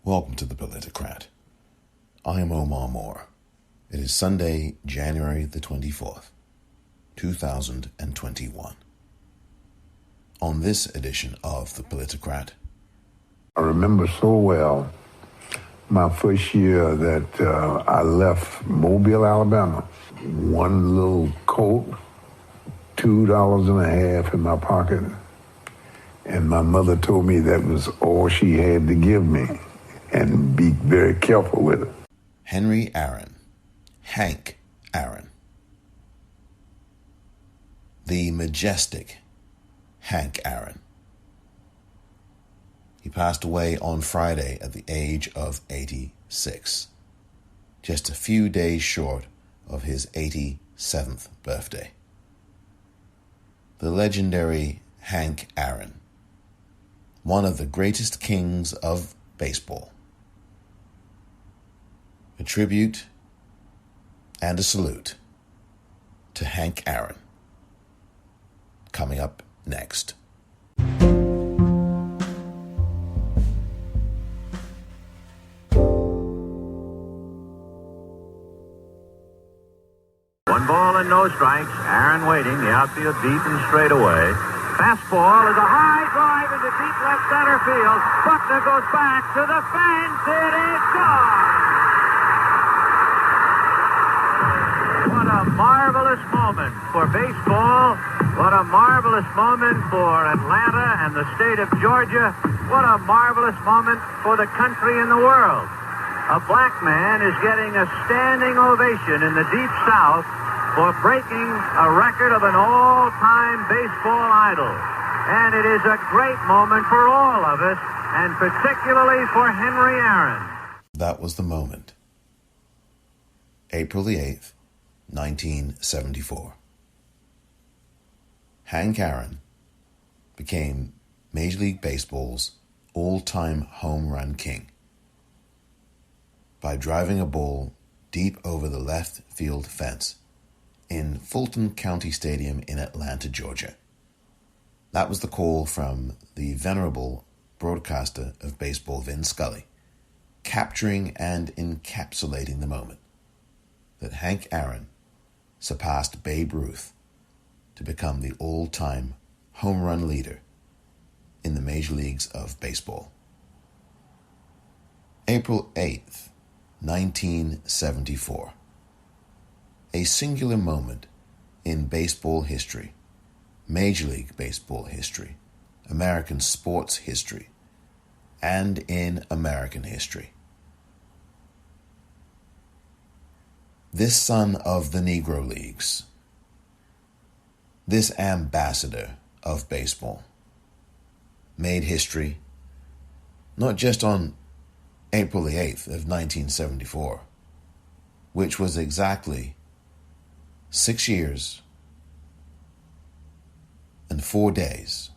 Welcome to the Politicrat. I am Omar Moore. It is Sunday, January the 24th, 2021. On this edition of the Politicrat, I remember so well my first year that I left Mobile, Alabama. One little coat, $2.50 in my pocket, and my mother told me that was all she had to give me, and be very careful with it. Hammerin Hank Aaron. The majestic Hank Aaron. He passed away on Friday at the age of 86, just a few days short of his 87th birthday. The legendary Hank Aaron, one of the greatest kings of baseball. A tribute and a salute to Hank Aaron. Coming up next. One ball and no strikes. Aaron waiting. The outfield deep and straight away. Fastball is a high drive into deep left center field. Buckner goes back to the fence. It is gone. What a marvelous moment for baseball. What a marvelous moment for Atlanta and the state of Georgia. What a marvelous moment for the country and the world. A black man is getting a standing ovation in the Deep South for breaking a record of an all-time baseball idol. And it is a great moment for all of us, and particularly for Hammerin Aaron. That was the moment. April the 8th, 1974. Hank Aaron became Major League Baseball's all-time home run king by driving a ball deep over the left field fence in Fulton County Stadium in Atlanta, Georgia. That was the call from the venerable broadcaster of baseball, Vin Scully, capturing and encapsulating the moment that Hank Aaron surpassed Babe Ruth to become the all-time home run leader in the major leagues of baseball. April 8th, 1974. A singular moment in baseball history, Major League Baseball history, American sports history, and in American history. This son of the Negro Leagues, this ambassador of baseball, made history not just on April the 8th of 1974, which was exactly 6 years and 4 days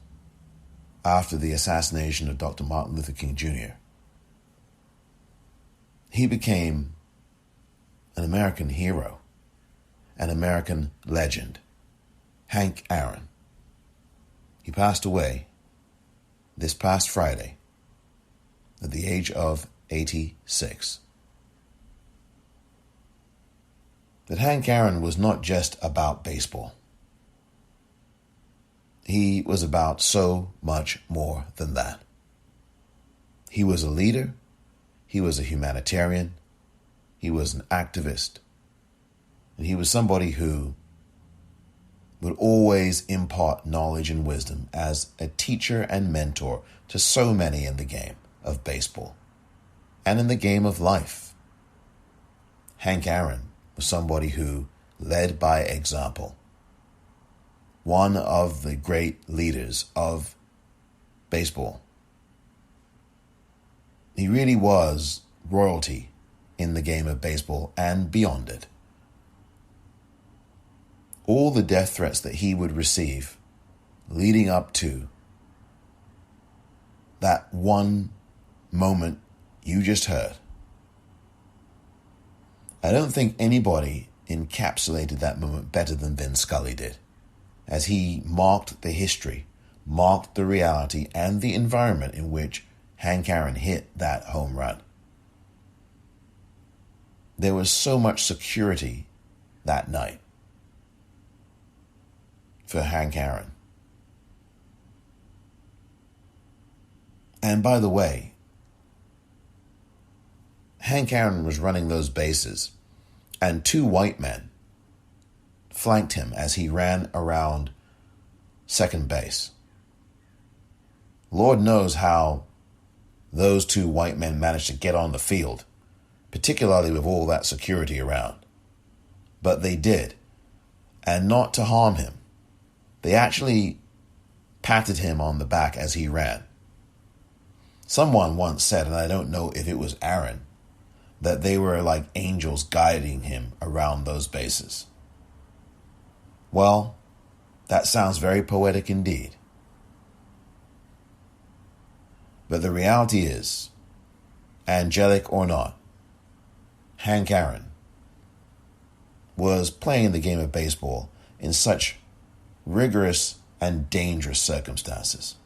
after the assassination of Dr. Martin Luther King Jr. He became an American hero, an American legend, Hank Aaron. He passed away this past Friday at the age of 86. That Hank Aaron was not just about baseball. He was about so much more than that. He was a leader. He was a humanitarian. He was an activist. And he was somebody who would always impart knowledge and wisdom as a teacher and mentor to so many in the game of baseball and in the game of life. Hank Aaron was somebody who led by example. One of the great leaders of baseball. He really was royalty in the game of baseball and beyond it. All the death threats that he would receive leading up to that one moment you just heard. I don't think anybody encapsulated that moment better than Vin Scully did, as he marked the history, marked the reality and the environment in which Hank Aaron hit that home run. There was so much security that night for Hank Aaron. And by the way, Hank Aaron was running those bases, and two white men flanked him as he ran around second base. Lord knows how those two white men managed to get on the field, particularly with all that security around. But they did, and not to harm him. They actually patted him on the back as he ran. Someone once said, and I don't know if it was Aaron, that they were like angels guiding him around those bases. Well, that sounds very poetic indeed. But the reality is, angelic or not, Hank Aaron was playing the game of baseball in such rigorous and dangerous circumstances.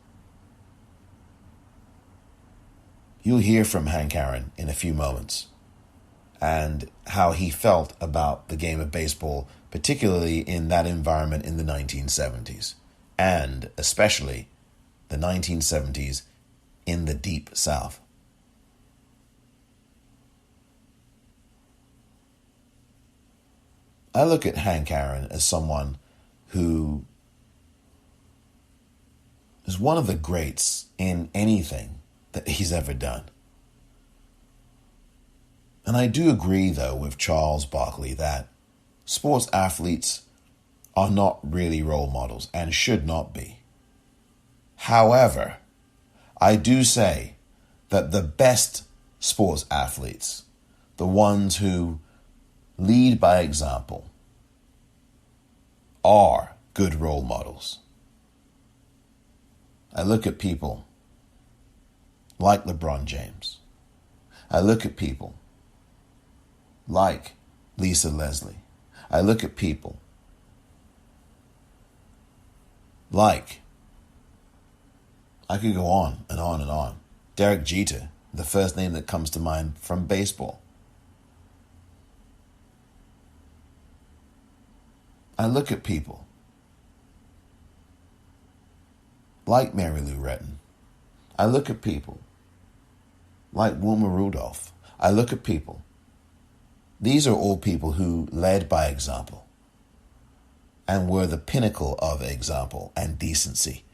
You'll hear from Hank Aaron in a few moments and how he felt about the game of baseball, particularly in that environment in the 1970s, and especially the 1970s in the Deep South. I look at Hank Aaron as someone who is one of the greats in anything that he's ever done. And I do agree, though, with Charles Barkley that sports athletes are not really role models and should not be. However, I do say that the best sports athletes, the ones who lead by example, are good role models. I look at people like LeBron James. I look at people like Lisa Leslie. I look at people like, I could go on and on and on. Derek Jeter, the first name that comes to mind from baseball. I look at people like Mary Lou Retton. I look at people like Wilma Rudolph. I look at people. These are all people who led by example and were the pinnacle of example and decency.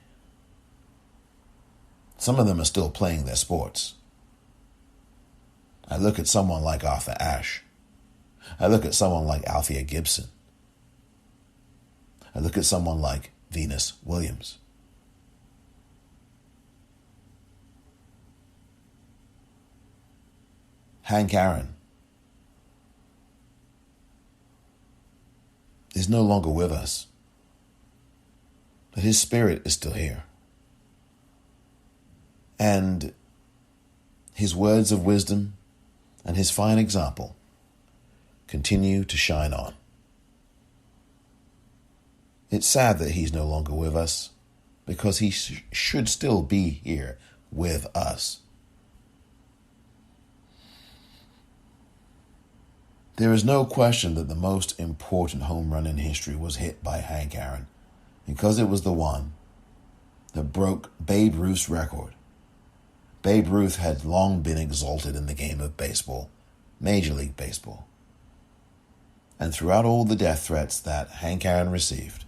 Some of them are still playing their sports. I look at someone like Arthur Ashe. I look at someone like Althea Gibson. I look at someone like Venus Williams. Hank Aaron is no longer with us, but his spirit is still here. And his words of wisdom and his fine example continue to shine on. It's sad that he's no longer with us, because he should still be here with us. There is no question that the most important home run in history was hit by Hank Aaron, because it was the one that broke Babe Ruth's record. Babe Ruth had long been exalted in the game of baseball, Major League Baseball. And throughout all the death threats that Hank Aaron received,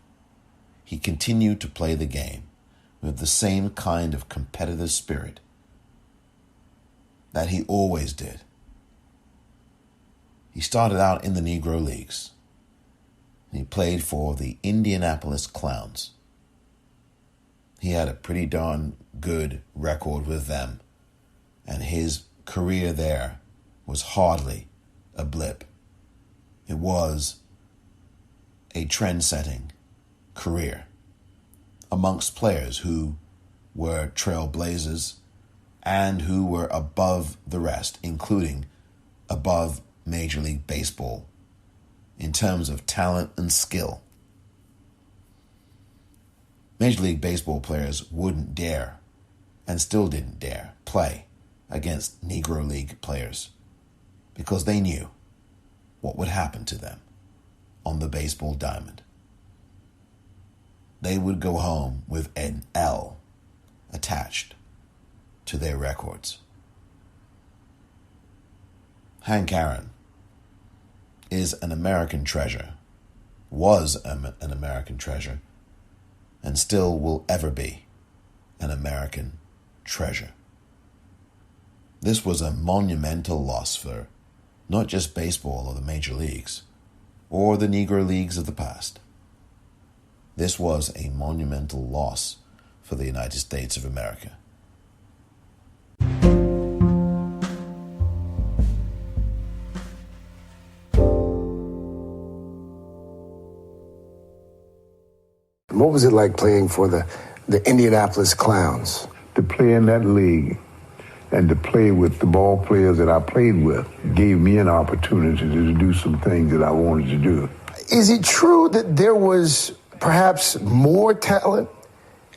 he continued to play the game with the same kind of competitive spirit that he always did. He started out in the Negro Leagues. He played for the Indianapolis Clowns. He had a pretty darn good record with them, and his career there was hardly a blip. It was a trend-setting career amongst players who were trailblazers and who were above the rest, including above Major League Baseball in terms of talent and skill. Major League Baseball players wouldn't dare and still didn't dare play against Negro League players because they knew what would happen to them on the baseball diamond. They would go home with an L attached to their records. Hank Aaron is an American treasure, was an American treasure, and still will ever be an American treasure. This was a monumental loss for not just baseball or the major leagues, or the Negro leagues of the past. This was a monumental loss for the United States of America. What was it like playing for the Indianapolis Clowns? To play in that league and to play with the ball players that I played with gave me an opportunity to do some things that I wanted to do. Is it true that there was perhaps more talent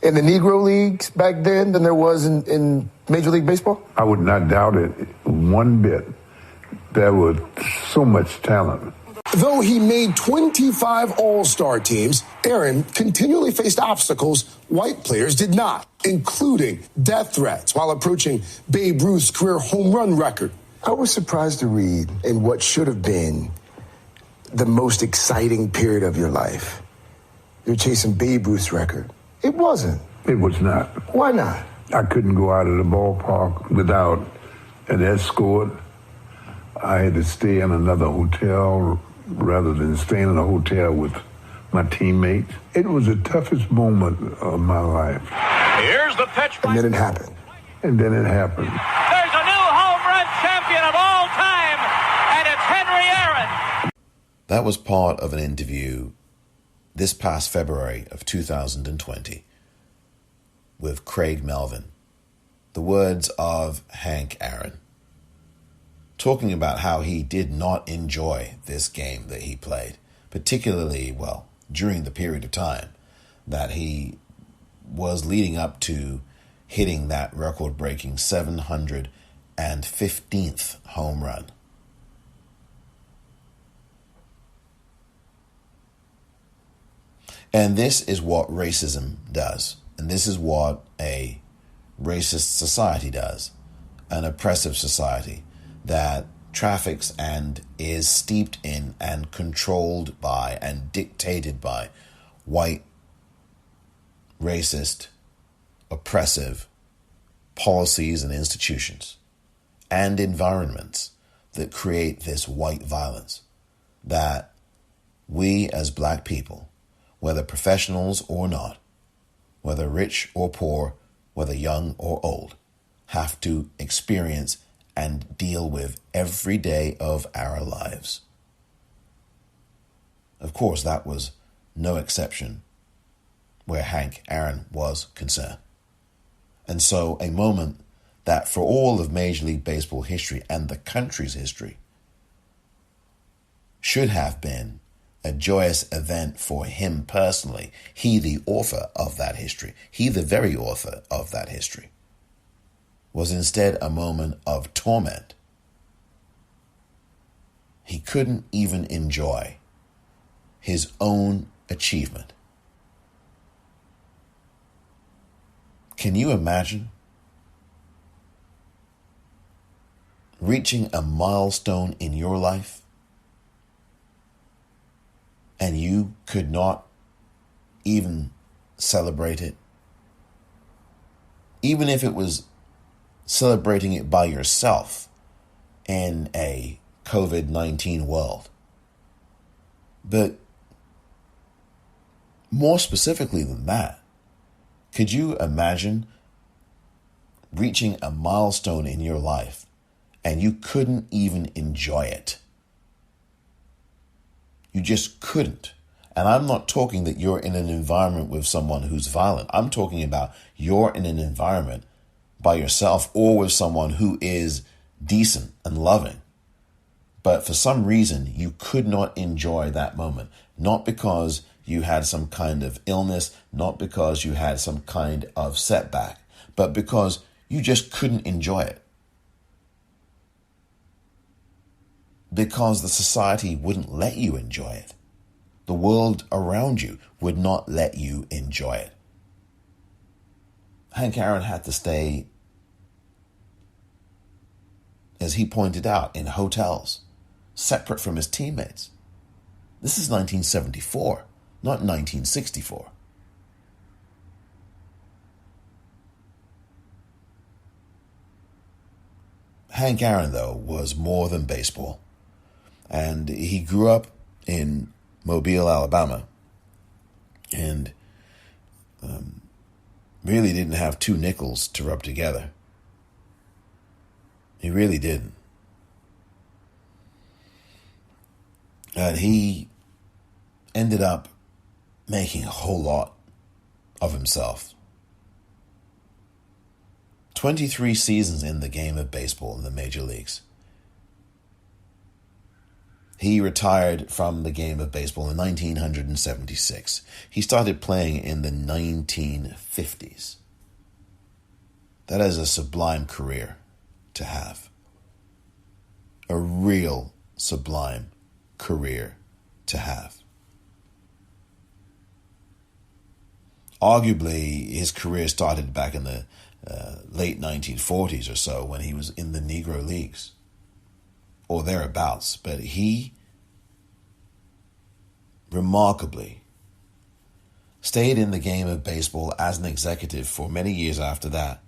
in the Negro leagues back then than there was in Major League Baseball? I would not doubt it one bit. There was so much talent. Though he made 25 All-Star teams, Aaron continually faced obstacles white players did not, including death threats while approaching Babe Ruth's career home run record. I was surprised to read in what should have been the most exciting period of your life. You're chasing Babe Ruth's record. It wasn't. It was not. Why not? I couldn't go out of the ballpark without an escort. I had to stay in another hotel rather than staying in a hotel with my teammates. It was the toughest moment of my life. Here's the pitch. And then it happened. And then it happened. There's a new home run champion of all time, and it's Henry Aaron. That was part of an interview this past February of 2020 with Craig Melvin. The words of Hank Aaron, talking about how he did not enjoy this game that he played, particularly, during the period of time that he was leading up to hitting that record-breaking 715th home run. And this is what racism does. And this is what a racist society does, an oppressive society that traffics and is steeped in and controlled by and dictated by white, racist, oppressive policies and institutions and environments that create this white violence that we as black people, whether professionals or not, whether rich or poor, whether young or old, have to experience and deal with every day of our lives. Of course, that was no exception where Hank Aaron was concerned. And so a moment that for all of Major League Baseball history and the country's history should have been a joyous event for him personally. He, the author of that history, he, the very author of that history, was instead a moment of torment. He couldn't even enjoy his own achievement. Can you imagine reaching a milestone in your life and you could not even celebrate it? Even if it was celebrating it by yourself in a COVID-19 world. But more specifically than that, could you imagine reaching a milestone in your life and you couldn't even enjoy it? You just couldn't. And I'm not talking that you're in an environment with someone who's violent. I'm talking about you're in an environment by yourself or with someone who is decent and loving. But for some reason, you could not enjoy that moment. Not because you had some kind of illness, not because you had some kind of setback, but because you just couldn't enjoy it. Because the society wouldn't let you enjoy it. The world around you would not let you enjoy it. Hank Aaron had to stay, as he pointed out, in hotels, separate from his teammates. This is 1974, not 1964. Hank Aaron, though, was more than baseball. And he grew up in Mobile, Alabama, and really didn't have two nickels to rub together. He really didn't. And he ended up making a whole lot of himself. 23 seasons in the game of baseball in the major leagues. He retired from the game of baseball in 1976. He started playing in the 1950s. That is a sublime career to have. A real sublime career to have. Arguably, his career started back in the late 1940s or so when he was in the Negro leagues. Or thereabouts, but he remarkably stayed in the game of baseball as an executive for many years after that.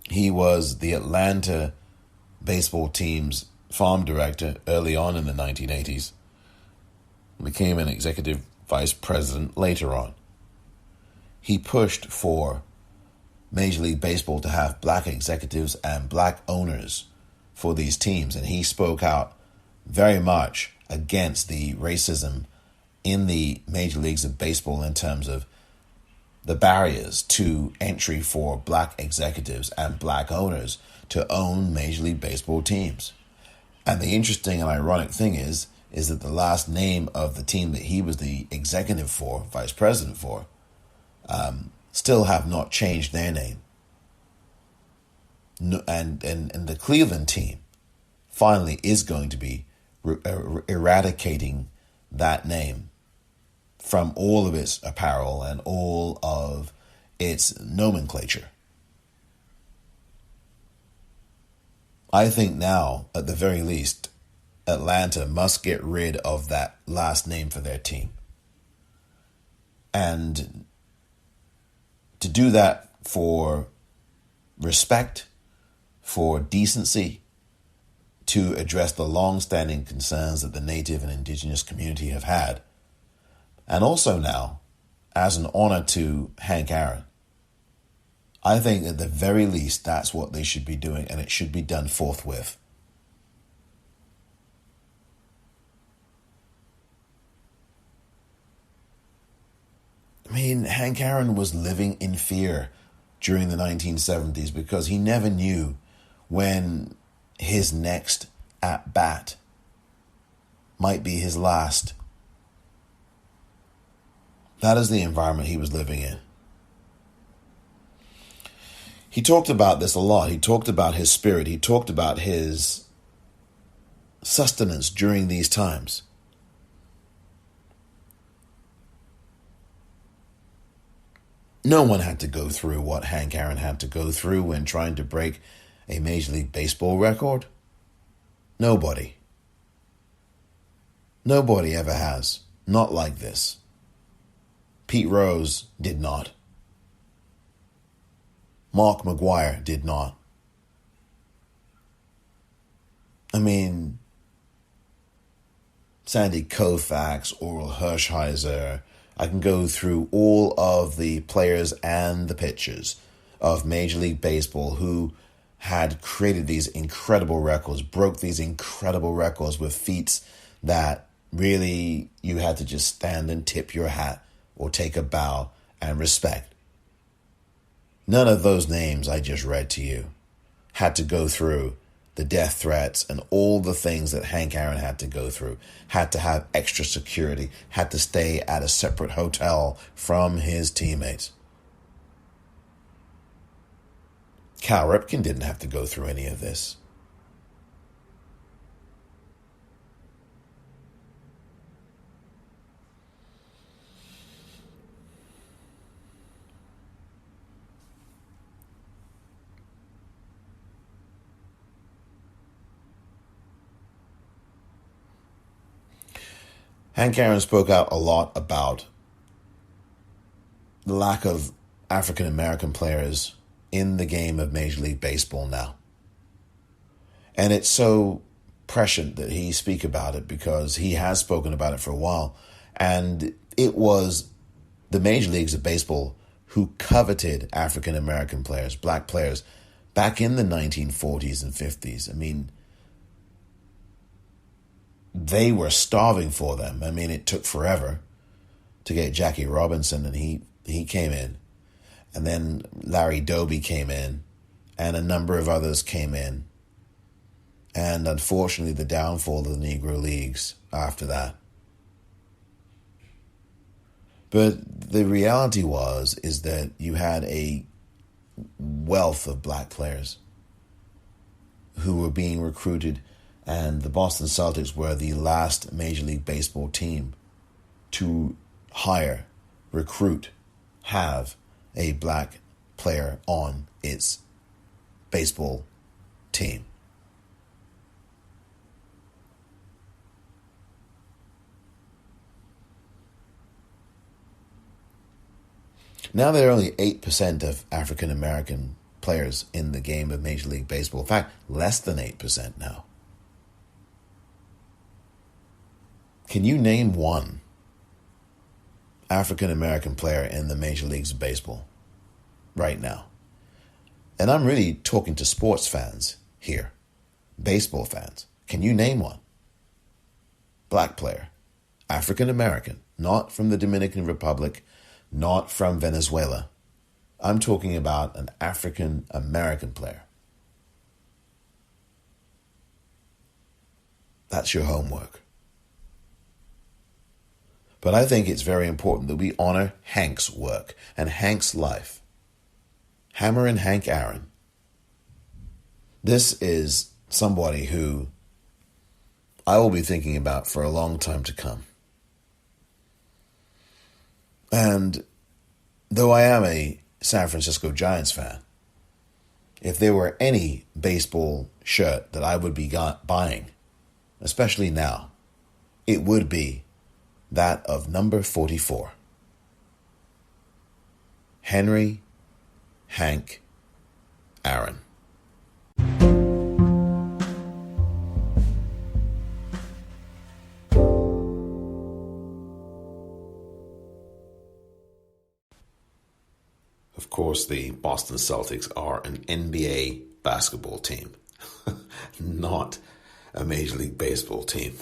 He was the Atlanta baseball team's farm director early on in the 1980s, became an executive vice president later on. He pushed for Major League Baseball to have black executives and black owners for these teams. And he spoke out very much against the racism in the major leagues of baseball in terms of the barriers to entry for black executives and black owners to own Major League Baseball teams. And the interesting and ironic thing is that the last name of the team that he was the executive for, vice president for, still have not changed their name. And the Cleveland team finally is going to be eradicating that name from all of its apparel and all of its nomenclature. I think now, at the very least, Atlanta must get rid of that last name for their team. And to do that for respect, for decency, to address the long-standing concerns that the Native and Indigenous community have had, and also now, as an honor to Hank Aaron, I think at the very least that's what they should be doing, and it should be done forthwith. I mean, Hank Aaron was living in fear during the 1970s because he never knew when his next at-bat might be his last. That is the environment he was living in. He talked about this a lot. He talked about his spirit. He talked about his sustenance during these times. No one had to go through what Hank Aaron had to go through when trying to break a Major League Baseball record. Nobody. Nobody ever has. Not like this. Pete Rose did not. Mark McGwire did not. I mean, Sandy Koufax, Oral Hershiser, I can go through all of the players and the pitchers of Major League Baseball who had created these incredible records, broke these incredible records with feats that really you had to just stand and tip your hat or take a bow and respect. None of those names I just read to you had to go through the death threats and all the things that Hank Aaron had to go through, had to have extra security, had to stay at a separate hotel from his teammates. Cal Ripken didn't have to go through any of this. Hank Aaron spoke out a lot about the lack of African American players in the game of Major League Baseball now. And it's so prescient that he speak about it because he has spoken about it for a while. And it was the Major Leagues of Baseball who coveted African American players, black players, back in the 1940s and 50s. I mean, they were starving for them. I mean, it took forever to get Jackie Robinson, and he came in. And then Larry Doby came in, and a number of others came in. And unfortunately, the downfall of the Negro Leagues after that. But the reality is that you had a wealth of black players who were being recruited, and the Boston Celtics were the last Major League Baseball team to hire, recruit, have a black player on its baseball team. Now there are only 8% of African American players in the game of Major League Baseball. In fact, less than 8% now. Can you name one African American player in the Major Leagues of Baseball right now? And I'm really talking to sports fans here, baseball fans. Can you name one? Black player, African American, not from the Dominican Republic, not from Venezuela. I'm talking about an African American player. That's your homework. But I think it's very important that we honor Hank's work and Hank's life. Hammerin Hank Aaron. This is somebody who I will be thinking about for a long time to come. And though I am a San Francisco Giants fan, if there were any baseball shirt that I would be buying, especially now, it would be that of number 44. Hammerin Hank Aaron. Of course, the Boston Celtics are an NBA basketball team, not a Major League Baseball team.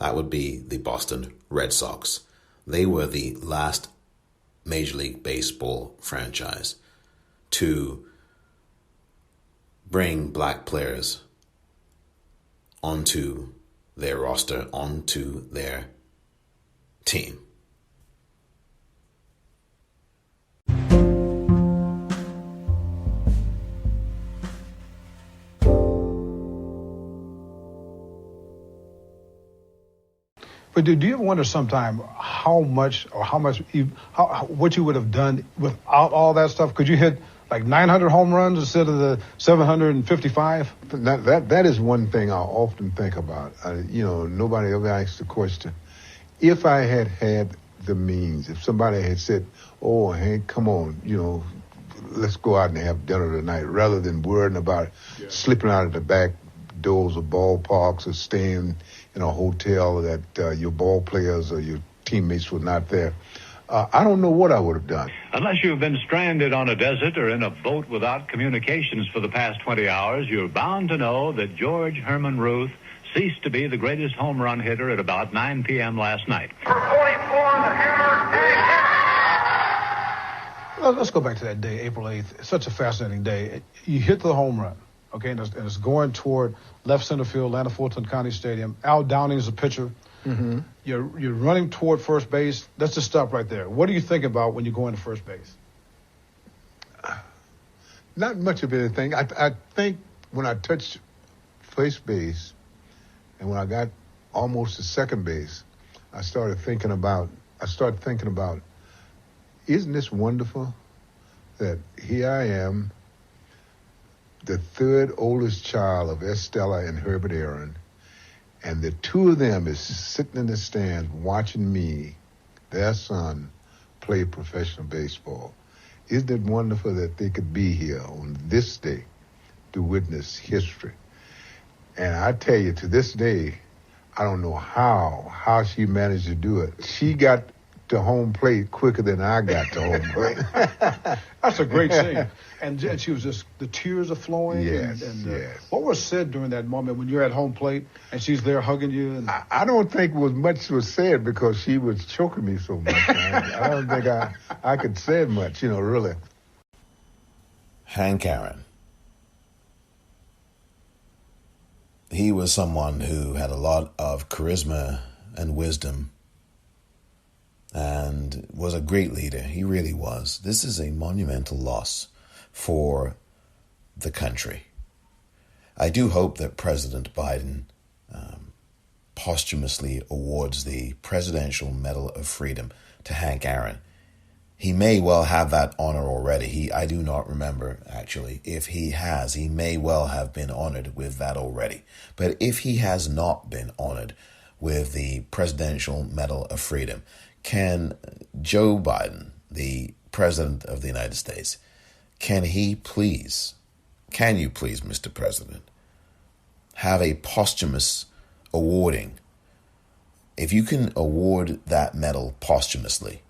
That would be the Boston Red Sox. They were the last Major League Baseball franchise to bring black players onto their roster, onto their team. But do you ever wonder sometime what you would have done without all that stuff? Could you hit like 900 home runs instead of the 755? That is one thing I often think about. Nobody ever asks the question. If I had had the means, if somebody had said, "Oh, Hank, come on, let's go out and have dinner tonight," rather than worrying about slipping out of the back doors of ballparks or staying in a hotel that your ball players or your teammates were not there, I don't know what I would have done. Unless you've been stranded on a desert or in a boat without communications for the past 20 hours, you're bound to know that George Herman Ruth ceased to be the greatest home run hitter at about 9 p.m. last night. For 44, the Hammer Hank. Let's go back to that day, April 8th. It's such a fascinating day. You hit the home run. Okay, and it's going toward left center field, Atlanta Fulton County Stadium. Al Downing is the pitcher. Mm-hmm. You're running toward first base. Let's just stop right there. What do you think about when you go into first base? Not much of anything. I think when I touched first base and when I got almost to second base, I started thinking about, isn't this wonderful that here I am, the third oldest child of Estella and Herbert Aaron, and the two of them is sitting in the stands watching me, their son, play professional baseball. Isn't it wonderful that they could be here on this day to witness history? And I tell you, to this day, I don't know how she managed to do it. She got to home plate quicker than I got to home plate. That's a great scene. And she was just, the tears are flowing. Yes, yes. What was said during that moment when you're at home plate and she's there hugging you? And I don't think much was said because she was choking me so much. I don't think I could say much, really. Hank Aaron. He was someone who had a lot of charisma and wisdom and was a great leader. He really was. This is a monumental loss for the country. I do hope that President Biden posthumously awards the Presidential Medal of Freedom to Hank Aaron. He may well have that honor already. I do not remember, actually. If he has, he may well have been honored with that already. But if he has not been honored with the Presidential Medal of Freedom, can Joe Biden, the President of the United States, can you please, Mr. President, have a posthumous awarding? If you can award that medal posthumously,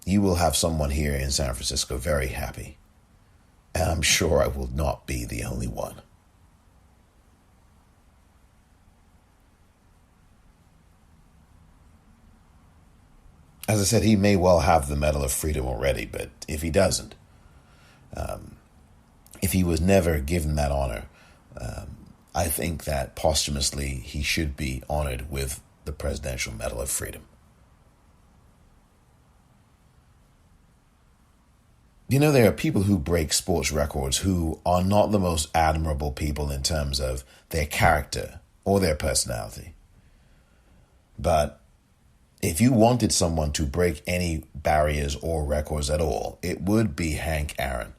you will have someone here in San Francisco very happy. And I'm sure I will not be the only one. As I said, he may well have the Medal of Freedom already, but if he doesn't, if he was never given that honor, I think that posthumously he should be honored with the Presidential Medal of Freedom. There are people who break sports records who are not the most admirable people in terms of their character or their personality. But if you wanted someone to break any barriers or records at all, it would be Hank Aaron.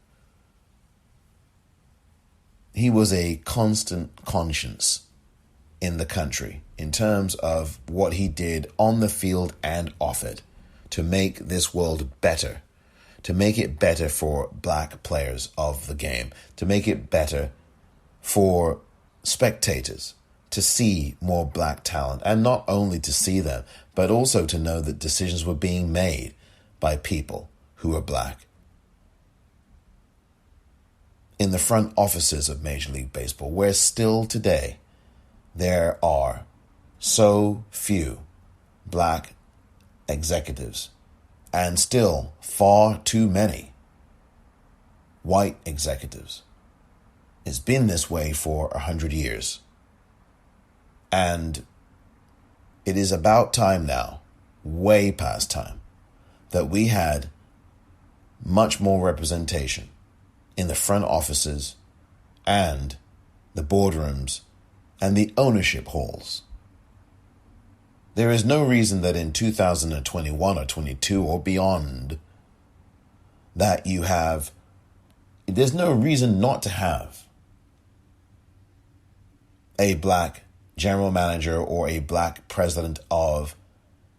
He was a constant conscience in the country in terms of what he did on the field and off it to make this world better, to make it better for black players of the game, to make it better for spectators, to see more black talent, and not only to see them, but also to know that decisions were being made by people who are black. In the front offices of Major League Baseball, where still today there are so few black executives and still far too many white executives. It's been this way for 100 years. And it is about time now, way past time, that we had much more representation in the front offices and the boardrooms and the ownership halls. There is no reason that in 2021 or 22 or beyond that there's no reason not to have a black general manager or a black president of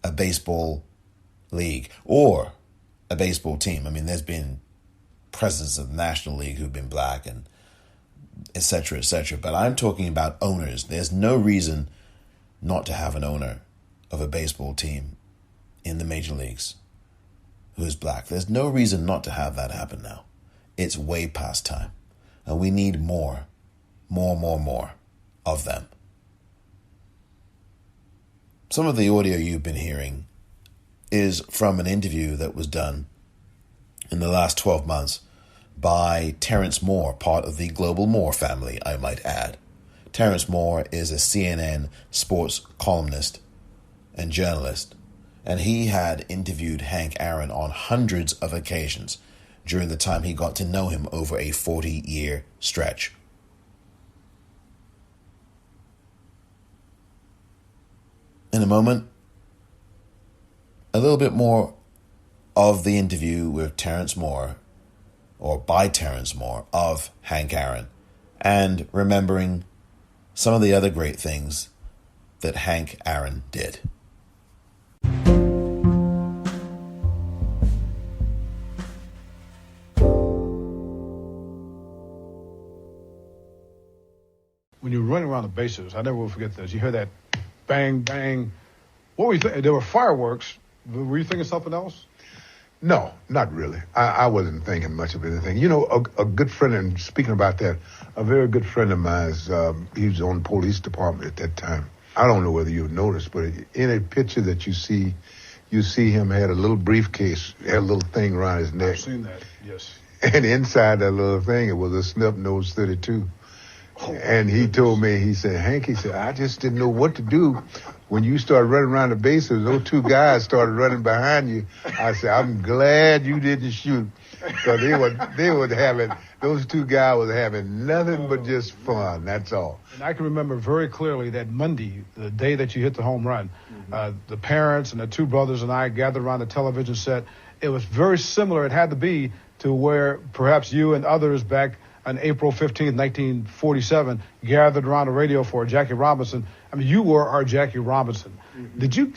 a baseball league or a baseball team. I mean, there's been presidents of the National League who've been black and et cetera, et cetera. But I'm talking about owners. There's no reason not to have an owner of a baseball team in the major leagues who is black. There's no reason not to have that happen now. It's way past time. And we need more of them. Some of the audio you've been hearing is from an interview that was done in the last 12 months by Terrence Moore, part of the Global Moore family, I might add. Terrence Moore is a CNN sports columnist and journalist, and he had interviewed Hank Aaron on hundreds of occasions during the time he got to know him over a 40-year stretch. In a moment, a little bit more of the interview with Terrence Moore, or by Terrence Moore, of Hank Aaron, and remembering some of the other great things that Hank Aaron did. When you're running around the bases, I never will forget this. You hear that bang, bang. What were you thinking? There were fireworks. Were you thinking something else? No, not really. I wasn't thinking much of anything. You know, a good friend, and speaking about that, a very good friend of mine, he was on the police department at that time. I don't know whether you noticed, but in a picture that you see him had a little briefcase, had a little thing around his neck. I've seen that, yes. And inside that little thing, it was a snub nose 32. Oh, and he told me, he said, Hank, he said, I just didn't know what to do. When you started running around the bases, those two guys started running behind you. I said, I'm glad you didn't shoot. Because they would having, those two guys was having nothing but just fun, that's all. And I can remember very clearly that Monday, the day that you hit the home run, the parents and the two brothers and I gathered around the television set. It was very similar, it had to be, to where perhaps you and others back on April 15th, 1947, gathered around the radio for Jackie Robinson. I mean, you were our Jackie Robinson. Mm-hmm. Did you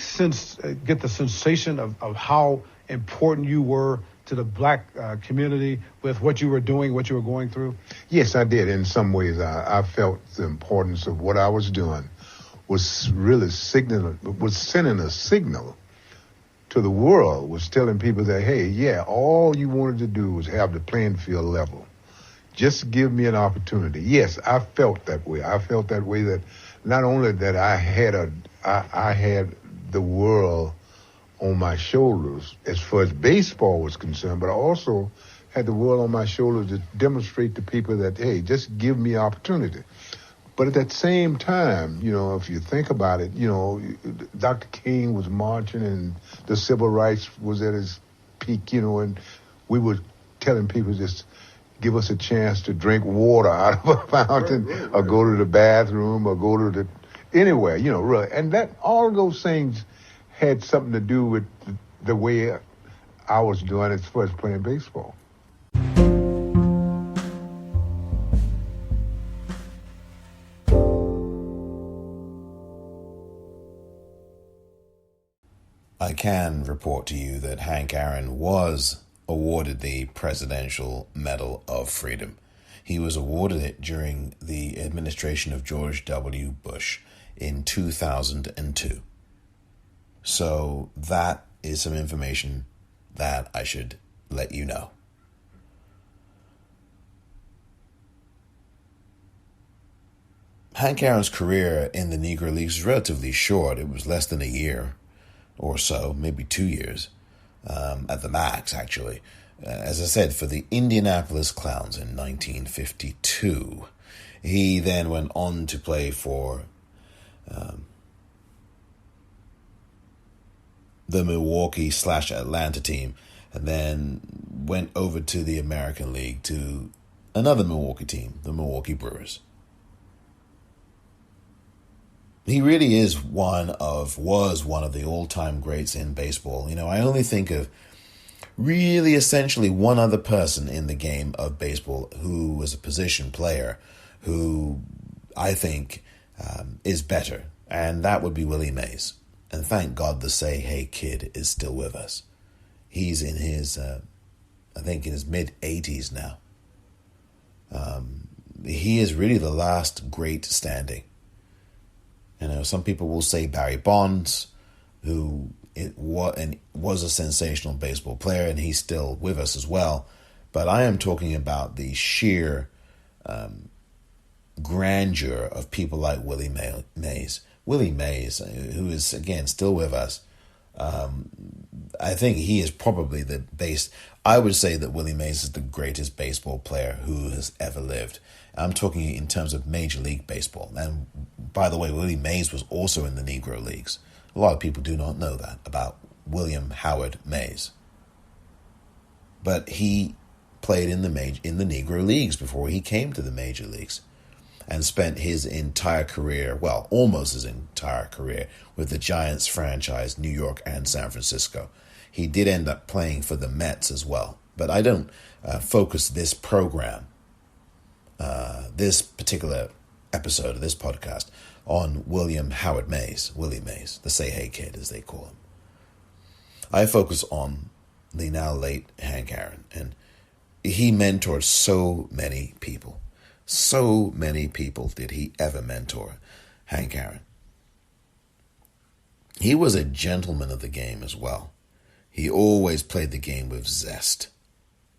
get the sensation of how important you were to the black community with what you were doing, what you were going through? Yes, I did. In some ways, I felt the importance of what I was doing was really sending a signal to the world, was telling people that, hey, yeah, all you wanted to do was have the playing field level. Just give me an opportunity. Yes, I felt that way. I felt that way that not only that I had the world on my shoulders as far as baseball was concerned, but I also had the world on my shoulders to demonstrate to people that, hey, just give me opportunity. But at that same time, you know, if you think about it, you know, Dr. King was marching and the civil rights was at its peak, you know, and we were telling people just give us a chance to drink water out of a fountain, right. Or go to the bathroom, or go to anywhere, you know, really. And that, all of those things had something to do with the way I was doing as far as playing baseball. I can report to you that Hank Aaron was awarded the Presidential Medal of Freedom. He was awarded it during the administration of George W. Bush in 2002. So that is some information that I should let you know. Hank Aaron's career in the Negro Leagues is relatively short. It was less than a year or so, maybe 2 years. At the max, actually. As I said, for the Indianapolis Clowns in 1952. He then went on to play for the Milwaukee/Atlanta team, and then went over to the American League to another Milwaukee team, the Milwaukee Brewers. He really was one of the all-time greats in baseball. You know, I only think of really essentially one other person in the game of baseball who was a position player who I think is better, and that would be Willie Mays. And thank God the Say Hey Kid is still with us. He's in his, I think in his mid-80s now. He is really the last great standing. You know, some people will say Barry Bonds, who was a sensational baseball player, and he's still with us as well. But I am talking about the sheer grandeur of people like Willie Mays. Willie Mays, who is, again, still with us. I think he is probably I would say that Willie Mays is the greatest baseball player who has ever lived. I'm talking in terms of Major League Baseball. And by the way, Willie Mays was also in the Negro Leagues. A lot of people do not know that about William Howard Mays. But he played in the Negro leagues before he came to the major leagues, and spent his entire career, well, almost his entire career, with the Giants franchise, New York and San Francisco. He did end up playing for the Mets as well. But I don't focus this program, this particular episode of this podcast, on Willie Mays, the Say Hey Kid, as they call him. I focus on the now late Hank Aaron, and he mentored so many people. So many people did he ever mentor, Hank Aaron. He was a gentleman of the game as well. He always played the game with zest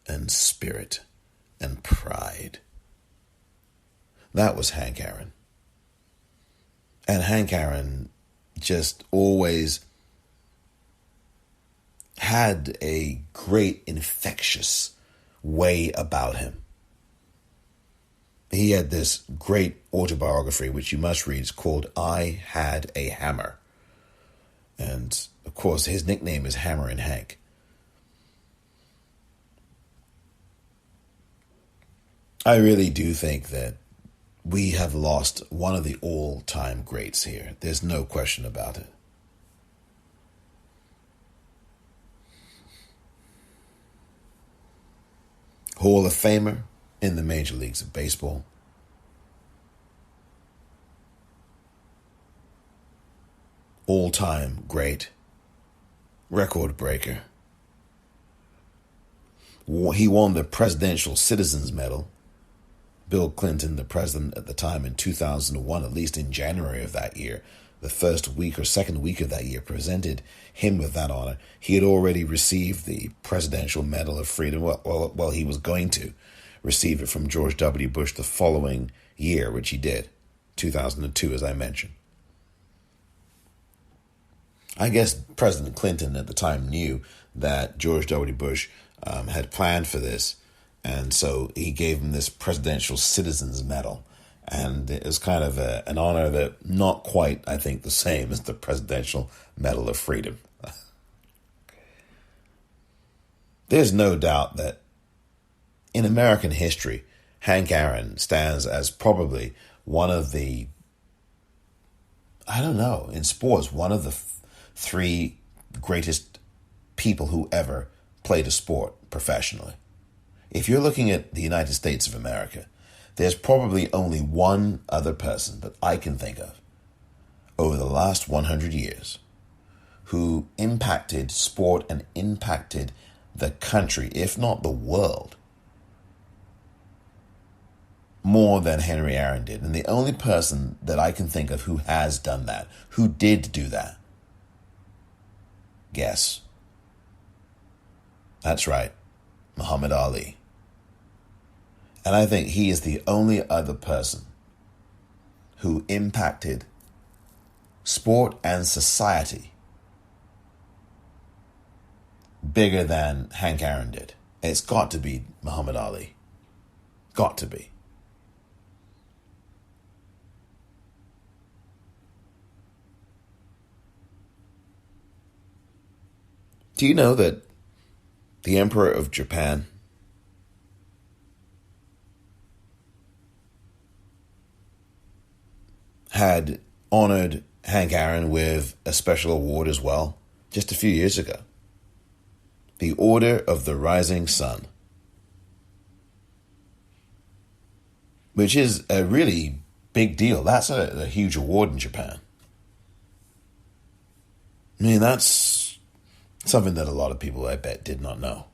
and spirit and pride. That was Hank Aaron. And Hank Aaron just always had a great infectious way about him. He had this great autobiography, which you must read. It's called I Had a Hammer. And, of course, his nickname is Hammerin Hank. I really do think that we have lost one of the all-time greats here. There's no question about it. Hall of Famer in the major leagues of baseball. All-time great. Record breaker. He won the Presidential Citizens Medal. Bill Clinton, the president at the time in 2001, at least in January of that year, the first week or second week of that year, presented him with that honor. He had already received the Presidential Medal of Freedom. Well, he was going to receive it from George W. Bush the following year, which he did, 2002, as I mentioned. I guess President Clinton at the time knew that George W. Bush had planned for this, and so he gave him this Presidential Citizens Medal. And it was kind of an honor that not quite, I think, the same as the Presidential Medal of Freedom. There's no doubt that in American history, Hank Aaron stands as probably one of the, in sports, one of the three greatest people who ever played a sport professionally. If you're looking at the United States of America, there's probably only one other person that I can think of over the last 100 years who impacted sport and impacted the country, if not the world, more than Henry Aaron did. And the only person that I can think of who has done that, who did do that, guess. That's right, Muhammad Ali. And I think he is the only other person who impacted sport and society bigger than Hank Aaron did. It's got to be Muhammad Ali. Got to be. Do you know that the Emperor of Japan had honored Hank Aaron with a special award as well, just a few years ago? The Order of the Rising Sun, which is a really big deal. That's a huge award in Japan. I mean, that's something that a lot of people, I bet, did not know.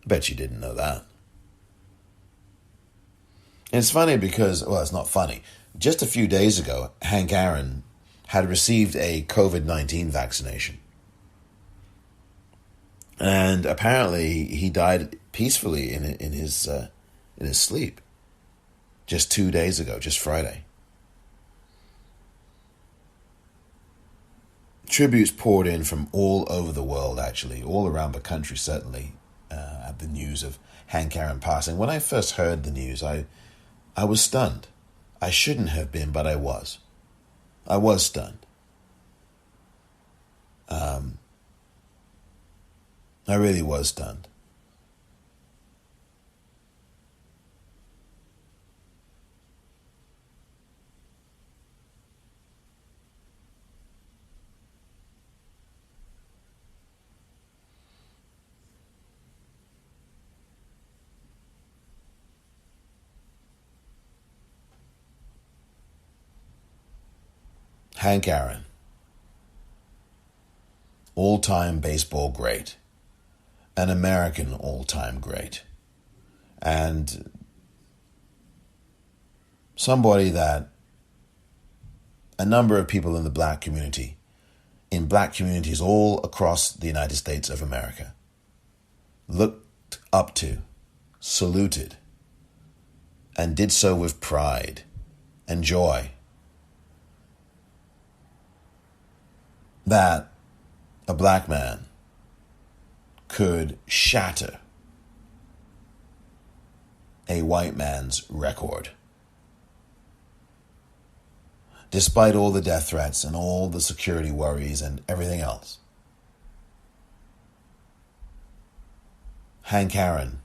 I bet you didn't know that. And it's funny because, well, it's not funny. Just a few days ago, Hank Aaron had received a COVID-19 vaccination. And apparently he died peacefully in his sleep. Just 2 days ago, just Friday. Tributes poured in from all over the world, actually, all around the country, certainly, at the news of Hank Aaron passing. When I first heard the news, I was stunned. I shouldn't have been, but I was. I was stunned. I really was stunned. Hank Aaron, all-time baseball great, an American all-time great, and somebody that a number of people in the black community, in black communities all across the United States of America, looked up to, saluted, and did so with pride and joy. That a black man could shatter a white man's record. Despite all the death threats and all the security worries and everything else, Hank Aaron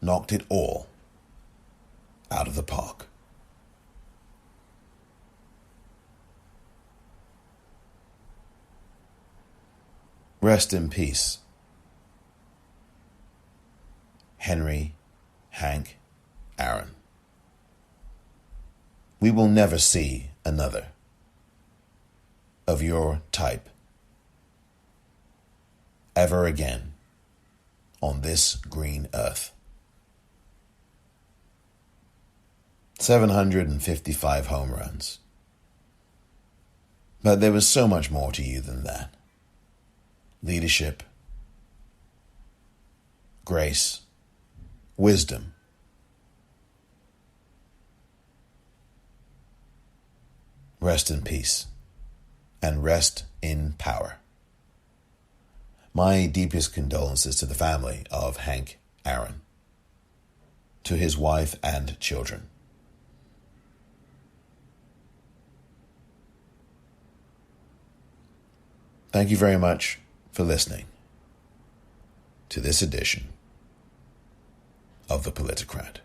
knocked it all out of the park. Rest in peace, Hammerin Hank Aaron. We will never see another of your type ever again on this green earth. 755 home runs. But there was so much more to you than that. Leadership, grace, wisdom. Rest in peace and rest in power. My deepest condolences to the family of Hank Aaron, to his wife and children. Thank you very much for listening to this edition of the Politicrat.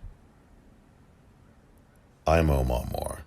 I'm Omar Moore.